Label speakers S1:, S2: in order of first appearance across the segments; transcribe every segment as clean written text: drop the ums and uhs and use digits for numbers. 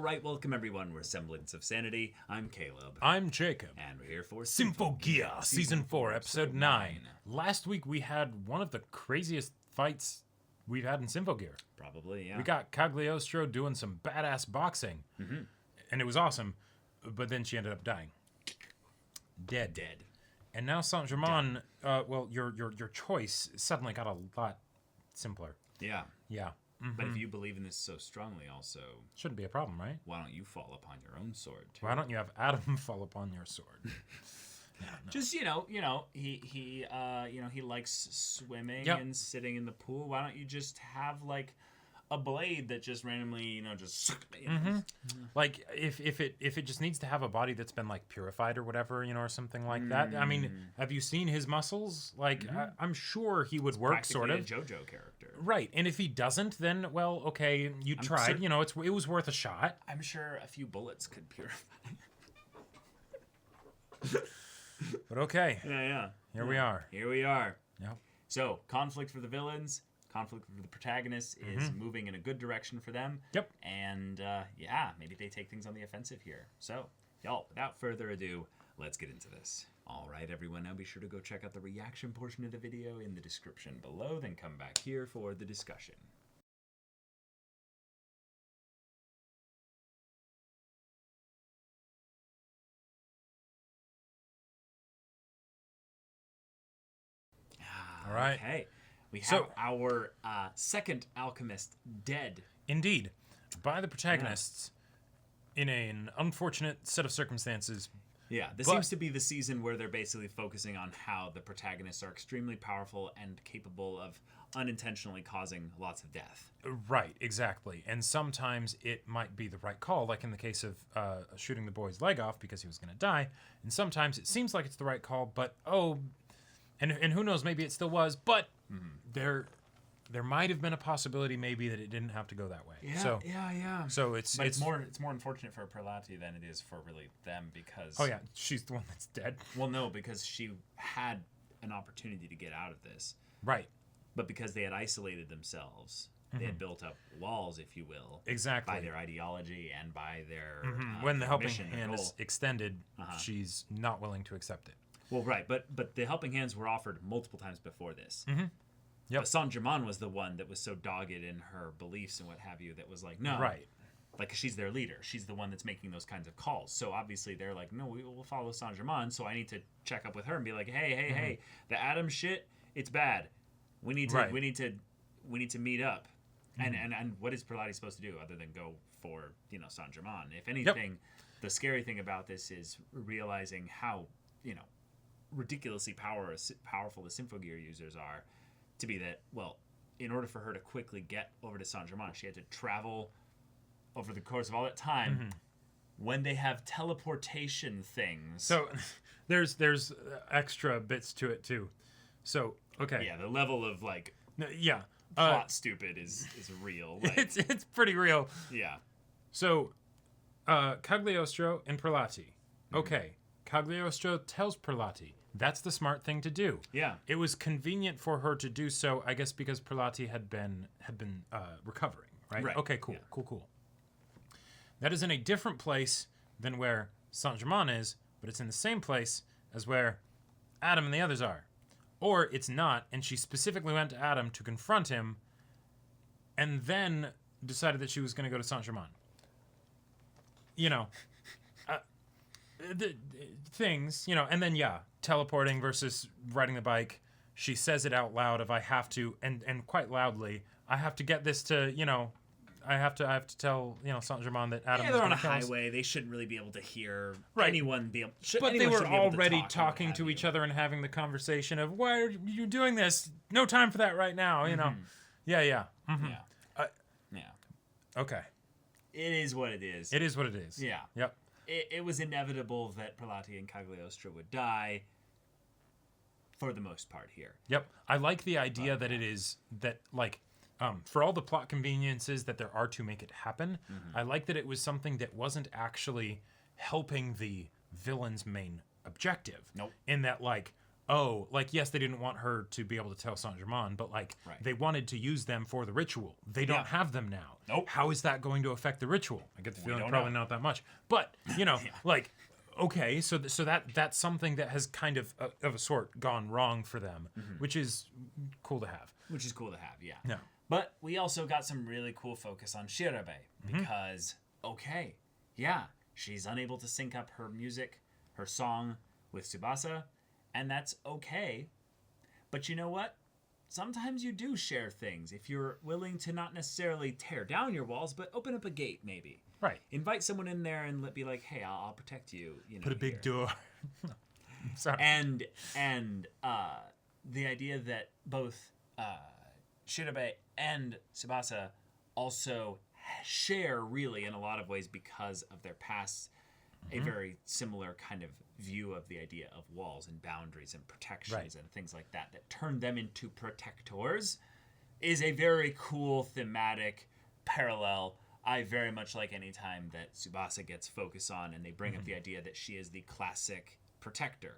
S1: right, welcome everyone. We're Semblance of Sanity. I'm Caleb.
S2: I'm Jacob.
S1: And we're here for
S2: Symphogear, Season 4, Episode 9. Last week we had one of the craziest fights we've had in Symphogear.
S1: Probably, yeah.
S2: We got Cagliostro doing some badass boxing. Mm-hmm. And it was awesome, but then she ended up dying. Dead. And now Saint-Germain, your choice suddenly got a lot simpler.
S1: Yeah.
S2: Yeah. Mm-hmm.
S1: But if you believe in this so strongly also...
S2: Shouldn't be a problem, right?
S1: Why don't you fall upon your own sword, too?
S2: Why don't you have Adam fall upon your sword? No.
S1: Just, he likes swimming and sitting in the pool. Why don't you just have, like, a blade that just randomly, just...
S2: Mm-hmm. Like, if it just needs to have a body that's been, like, purified or whatever, or something like that. I mean, have you seen his muscles? Like, I'm sure he would work, sort of.
S1: A JoJo character.
S2: Right, and if he doesn't, then, well, okay, you tried. It was worth a shot.
S1: I'm sure a few bullets could purify.
S2: But okay.
S1: Yeah.
S2: Here we are.
S1: Yep. So, conflict for the villains, conflict for the protagonists is moving in a good direction for them.
S2: Yep.
S1: And, maybe they take things on the offensive here. So, y'all, without further ado, let's get into this. All right, everyone, now be sure to go check out the reaction portion of the video in the description below, then come back here for the discussion.
S2: All right.
S1: Okay. We have our second alchemist dead.
S2: Indeed. By the protagonists in an unfortunate set of circumstances.
S1: Yeah, this seems to be the season where they're basically focusing on how the protagonists are extremely powerful and capable of unintentionally causing lots of death.
S2: Right, exactly. And sometimes it might be the right call, like in the case of shooting the boy's leg off because he was going to die. And sometimes it seems like it's the right call, but and who knows, maybe it still was, but there might have been a possibility maybe that it didn't have to go that way.
S1: Yeah.
S2: So it's
S1: more unfortunate for Prelati than it is for really them because...
S2: Oh, yeah, she's the one that's dead.
S1: Well, no, because she had an opportunity to get out of this.
S2: Right.
S1: But because they had isolated themselves, they had built up walls, if you will.
S2: Exactly.
S1: By their ideology and by their
S2: when the helping
S1: mission,
S2: hand is extended, she's not willing to accept it.
S1: Well, right, but the helping hands were offered multiple times before this.
S2: Mm-hmm. Yep.
S1: But Saint-Germain was the one that was so dogged in her beliefs and what have you that was like, no.
S2: Right.
S1: Like, she's their leader. She's the one that's making those kinds of calls. So, obviously, they're like, no, we will follow Saint-Germain, so I need to check up with her and be like, hey, the Adam shit, it's bad. We need to meet up. And what is Prelati supposed to do other than go for, Saint-Germain? If anything, the scary thing about this is realizing how, ridiculously powerful the Symphogear users are, to be that, well, in order for her to quickly get over to Saint-Germain, she had to travel over the course of all that time when they have teleportation things.
S2: So there's extra bits to it too. So, okay.
S1: Yeah, the level of plot stupid is real. Like,
S2: it's pretty real.
S1: Yeah.
S2: So Cagliostro and Prelati. Okay. Cagliostro tells Prelati that's the smart thing to do.
S1: Yeah.
S2: It was convenient for her to do so, I guess, because Prelati had been recovering, right? Okay, cool,
S1: yeah.
S2: cool. That is in a different place than where Saint-Germain is, but it's in the same place as where Adam and the others are. Or it's not, and she specifically went to Adam to confront him, and then decided that she was going to go to Saint-Germain. The things, and then teleporting versus riding the bike. She says it out loud of I have to, and quite loudly, I have to get this to, I have to tell, Saint-Germain that Adam is
S1: they're on a highway. They shouldn't really be able to hear anyone be able
S2: But they were already talking to each other and having the conversation of, why are you doing this? No time for that right now, Yeah. Mm-hmm.
S1: Yeah.
S2: Okay.
S1: It is what it is.
S2: It is what it is.
S1: Yeah.
S2: Yep.
S1: It was inevitable that Prelati and Cagliostro would die for the most part here.
S2: Yep. I like the idea that it is that, for all the plot conveniences that there are to make it happen, I like that it was something that wasn't actually helping the villain's main objective.
S1: Nope.
S2: In that, oh, like, yes, they didn't want her to be able to tell Saint-Germain, but, like, they wanted to use them for the ritual. They don't have them now.
S1: Nope.
S2: How is that going to affect the ritual? I get the feeling probably not that much. But, you know, like, okay, so that's something that has kind of a sort gone wrong for them, which is cool to have.
S1: Which is cool to have, yeah.
S2: Yeah.
S1: But we also got some really cool focus on Shirabe because, okay, yeah, she's unable to sync up her music, her song with Tsubasa, and that's okay. But you know what? Sometimes you do share things if you're willing to not necessarily tear down your walls, but open up a gate maybe.
S2: Right.
S1: Invite someone in there and be like, hey, I'll protect you. You know,
S2: put a big door. Sorry.
S1: And the idea that both Shirabe and Tsubasa also share really in a lot of ways because of their past a very similar kind of view of the idea of walls and boundaries and protections and things like that turn them into protectors is a very cool thematic parallel. I very much like any time that Tsubasa gets focus on and they bring up the idea that she is the classic protector.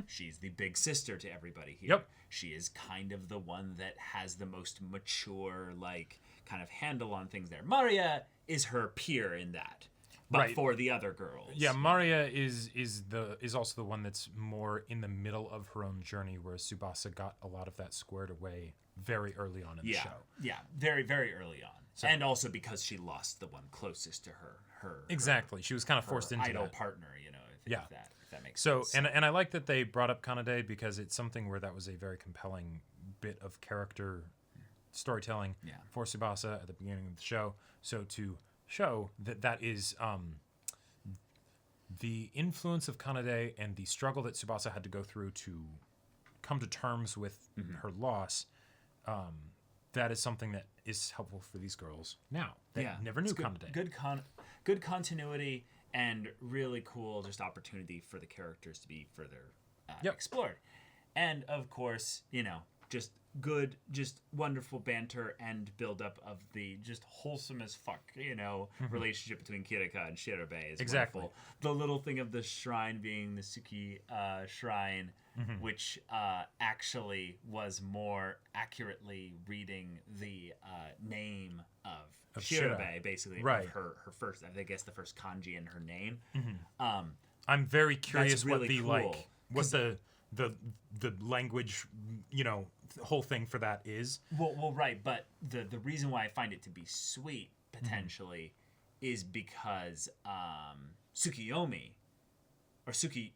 S1: She's the big sister to everybody here.
S2: Yep.
S1: She is kind of the one that has the most mature, like, kind of handle on things there. Maria is her peer in that. But for the other girls.
S2: Yeah, Maria is also the one that's more in the middle of her own journey, whereas Tsubasa got a lot of that squared away very early on in the show.
S1: Yeah, very, very early on. So, and also because she lost the one closest to her.
S2: Exactly. She was kind of forced into
S1: idol
S2: that.
S1: partner, you know, if that makes
S2: sense.
S1: So,
S2: and I like that they brought up Kanade because it's something where that was a very compelling bit of character storytelling for Tsubasa at the beginning of the show. So to show that is the influence of Kanade and the struggle that Tsubasa had to go through to come to terms with her loss, that is something that is helpful for these girls now. They never knew Kanade.
S1: Good continuity and really cool just opportunity for the characters to be further explored. And of course, you know, just good, just wonderful banter and build-up of the just wholesome as fuck, you know, relationship between Kirika and Shirabe is wonderful. The little thing of the shrine being the Suki shrine, which actually was more accurately reading the name of Shirabe, basically, of her first, I guess the first kanji in her name.
S2: I'm very curious
S1: really
S2: what the language, you know, whole thing for that is.
S1: Well, right, but the reason why I find it to be sweet potentially is because Tsukiyomi or Suki,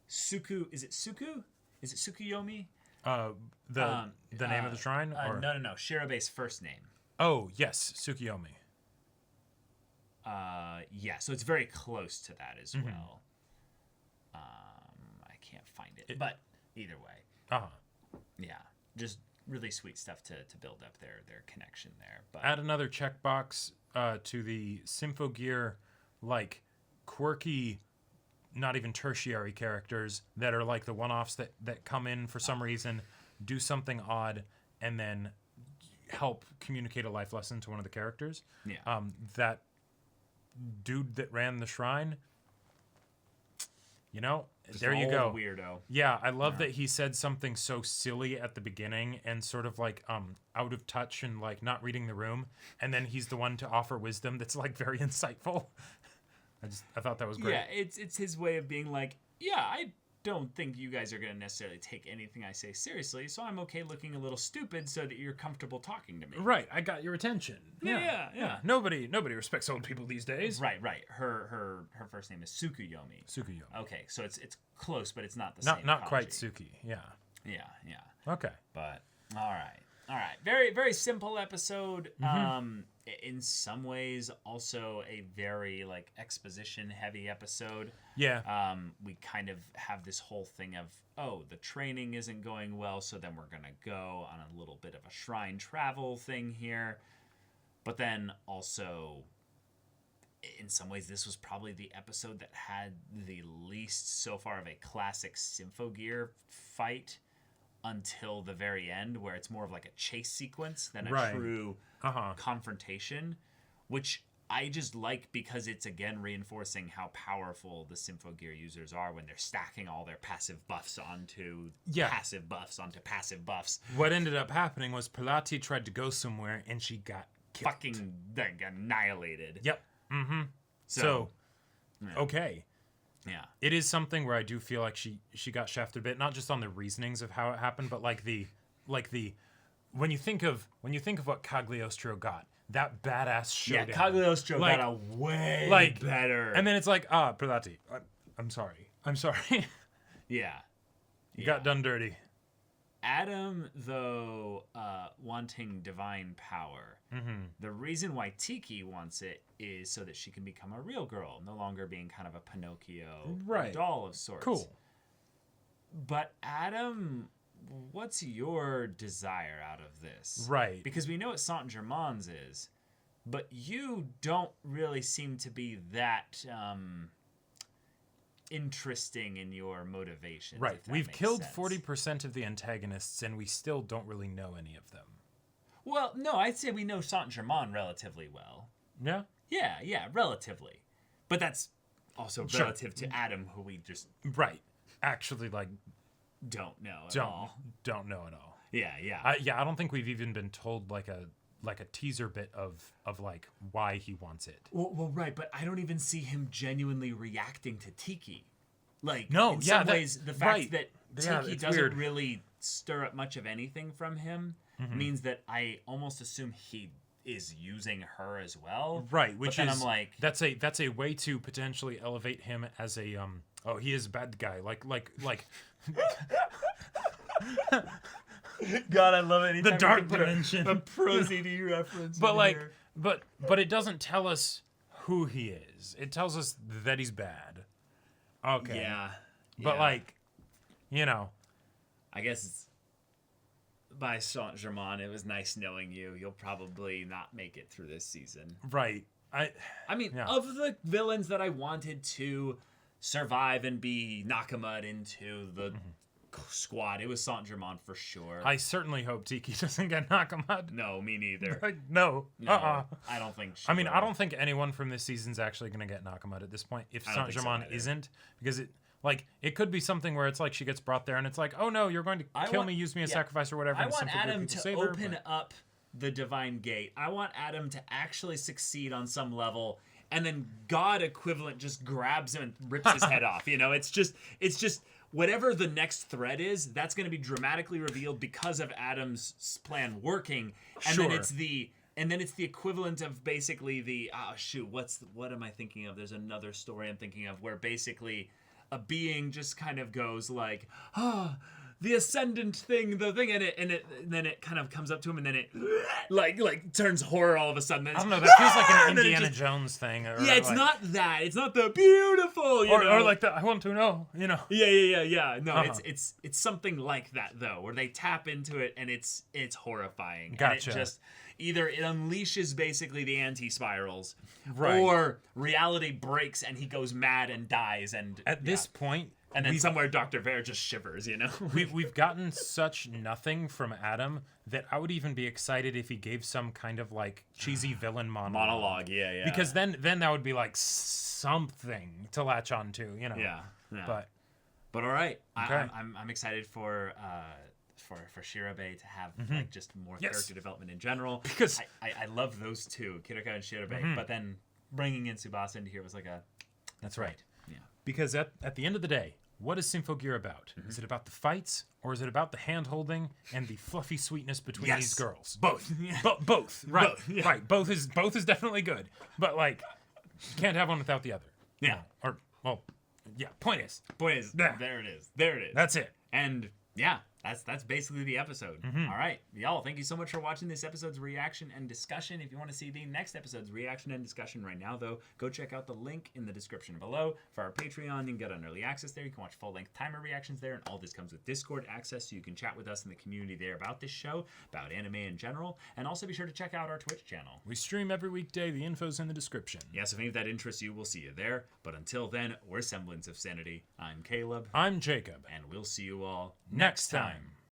S1: Suku, is it Suku? Is it Tsukiyomi?
S2: The name of the shrine? Or?
S1: No. Shirabe's first name.
S2: Oh yes, Tsukiyomi.
S1: So it's very close to that as well. I can't find it, but either way. Yeah, just really sweet stuff to build up their connection there. But
S2: add another checkbox to the Symphogear, like quirky, not even tertiary characters that are like the one-offs that come in for some reason, do something odd, and then help communicate a life lesson to one of the characters.
S1: Yeah.
S2: That dude that ran the shrine, you know, just there you go.
S1: Weirdo.
S2: Yeah, I love that he said something so silly at the beginning and sort of like out of touch and like not reading the room, and then he's the one to offer wisdom that's like very insightful. I thought that was great.
S1: Yeah, it's his way of being like, yeah, I don't think you guys are going to necessarily take anything I say seriously, so I'm okay looking a little stupid so that you're comfortable talking to me.
S2: Right, I got your attention.
S1: Yeah.
S2: Nobody respects old people these days.
S1: Right. Her first name is Tsukuyomi. Okay, so it's close, but it's not the same.
S2: Not quite Suki. Yeah. Okay.
S1: But all right. Very, very simple episode. In some ways, also a very like exposition heavy episode.
S2: Yeah.
S1: We kind of have this whole thing of, the training isn't going well, so then we're gonna go on a little bit of a shrine travel thing here. But then also, in some ways, this was probably the episode that had the least so far of a classic Symphogear fight until the very end, where it's more of like a chase sequence than a true confrontation, which I just like, because it's again reinforcing how powerful the Symphogear users are when they're stacking all their passive buffs onto passive buffs onto passive buffs.
S2: What ended up happening was Pilati tried to go somewhere and she got killed.
S1: Fucking annihilated.
S2: Yep. Mm-hmm. So okay.
S1: Yeah.
S2: It is something where I do feel like she got shafted a bit, not just on the reasonings of how it happened, but like the when you think of what Cagliostro got, that badass showdown.
S1: Yeah, Cagliostro got a way better.
S2: And then it's like, Pilati, I'm sorry.
S1: Yeah.
S2: You got done dirty.
S1: Adam, though, wanting divine power, the reason why Tiki wants it is so that she can become a real girl, no longer being kind of a Pinocchio doll of sorts.
S2: Cool.
S1: But Adam, what's your desire out of this?
S2: Right.
S1: Because we know what Saint-Germain's is, but you don't really seem to be that interesting in your motivations.
S2: Right. We've killed 40% of the antagonists, and we still don't really know any of them.
S1: Well, no, I'd say we know Saint-Germain relatively well.
S2: Yeah?
S1: Yeah, relatively. But that's also relative to Adam, who we just...
S2: Right. Actually, like...
S1: Don't know at all.
S2: Don't know at all.
S1: Yeah.
S2: I don't think we've even been told like a teaser bit of like why he wants it.
S1: Well, right, but I don't even see him genuinely reacting to Tiki. Like,
S2: no,
S1: in some ways, the fact that Tiki doesn't really stir up much of anything from him means that I almost assume he is using her as well.
S2: Right, which
S1: but then
S2: is
S1: I'm like,
S2: that's a way to potentially elevate him as a he is a bad guy. Like
S1: God, I love it.
S2: The dark dimension.
S1: A Pro CD reference.
S2: But like, here. but it doesn't tell us who he is. It tells us that he's bad. Okay.
S1: Yeah.
S2: But like, you know,
S1: I guess it's, by Saint-Germain, it was nice knowing you. You'll probably not make it through this season.
S2: Right. I
S1: mean, of the villains that I wanted to survive and be Nakamud into the squad, it was Saint-Germain for sure.
S2: I certainly hope Tiki doesn't get Nakamud.
S1: No, me neither.
S2: No.
S1: I don't think she will.
S2: I don't think anyone from this season's actually going to get Nakamud at this point. If Saint-Germain isn't, because it could be something where it's like she gets brought there and it's like, oh no, you're going to kill me, use me as sacrifice or whatever.
S1: I want Adam to open up the divine gate. I want Adam to actually succeed on some level, and then God equivalent just grabs him and rips his head off. You know, it's just whatever the next thread is, that's going to be dramatically revealed because of Adam's plan working, and then it's the equivalent of basically the what am I thinking of? There's another story I'm thinking of where basically a being just kind of goes like, the ascendant thing, the thing, and then it kind of comes up to him, and then it like turns horror all of a sudden.
S2: I don't know. That feels like an Indiana Jones thing.
S1: It's not that. It's not the beautiful,
S2: or like the I want to know, you know.
S1: Yeah. No, it's something like that though, where they tap into it and it's horrifying.
S2: Gotcha.
S1: And either it unleashes basically the anti-spirals,
S2: right,
S1: or reality breaks and he goes mad and dies. And
S2: at this point.
S1: And then somewhere Dr. Vare just shivers, you know?
S2: We've gotten such nothing from Adam that I would even be excited if he gave some kind of like cheesy villain monologue.
S1: Yeah.
S2: Because then that would be like something to latch on to, you know?
S1: Yeah. But all right. Okay. I'm excited for Shirabe to have like just more character development in general.
S2: Because
S1: I love those two, Kirika and Shirabe. But then bringing in Tsubasa into here was like
S2: That's right. Yeah. Because at the end of the day, what is Symphogear about? Is it about the fights, or is it about the hand-holding and the fluffy sweetness between these girls?
S1: Both.
S2: Both. Right.
S1: Both, yeah.
S2: Right. Both is definitely good. But like, you can't have one without the other.
S1: Yeah.
S2: Point is.
S1: There it is.
S2: That's it.
S1: And yeah, that's basically the episode. All right, y'all, thank you so much for watching this episode's reaction and discussion. If you want to see the next episode's reaction and discussion right now, though, go check out the link in the description below for our Patreon. You can get an early access there. You can watch full-length timer reactions there, and all this comes with Discord access, so you can chat with us in the community there about this show, about anime in general, and also be sure to check out our Twitch channel.
S2: We stream every weekday. The info's in the description.
S1: Yes, if any of that interests you, we'll see you there. But until then, we're Semblance of Sanity. I'm Caleb.
S2: I'm Jacob.
S1: And we'll see you all
S2: next time.